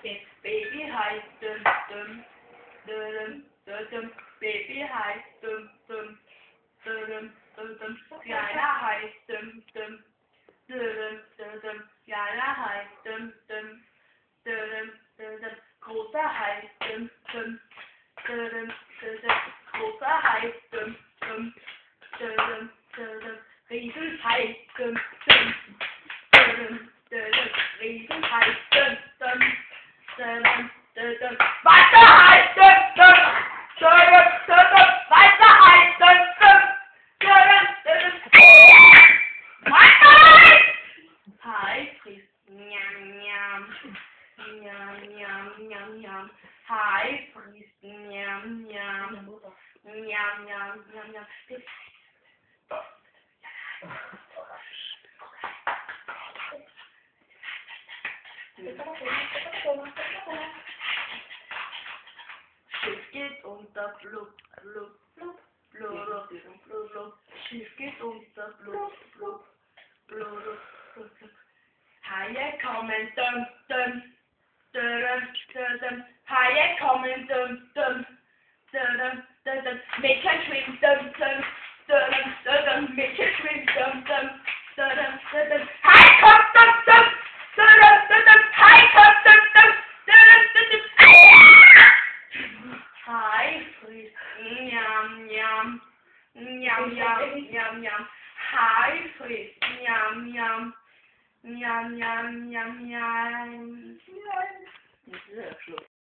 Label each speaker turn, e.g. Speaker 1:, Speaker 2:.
Speaker 1: It's baby high, dum dum, dum dum dum, baby high, dum dum, dum dum dum, kleiner high, dum dum, dum dum, kleiner high, dum dum, dum dum, großer high, dum dum, dum dum, großer high, dum dum, dum dum, Riesenhai, dum dum, dum dum, Riesenhai, dum dum. Weiter halten! Weiter halten! Weiter halten! Hai frisst Njam Njam. Njam Njam Njam Njam. Hai frisst Njam Njam. Njam Njam Njam Njam. Schiff geht unter, blub, blub, blub, blub, blub, blub. Schiff geht unter, blub, blub, blub, blub, blub. Haie kommen, dum, dum, dum, dum. Haie kommen, dum, dum, dum, dum. Mädchen schwimmen, dum, dum, dum, dum. Mädchen schwimmen, dum, dum, dum, dum. Hai kommt, dum, dum, dum, dum. Hai kommt, dum, dum, dum, dum. Hai frisst Njam Njam. Njam Njam Njam Njam. Hai frisst Njam Njam. Njam Njam Njam Njam. Das ist ja Schluss.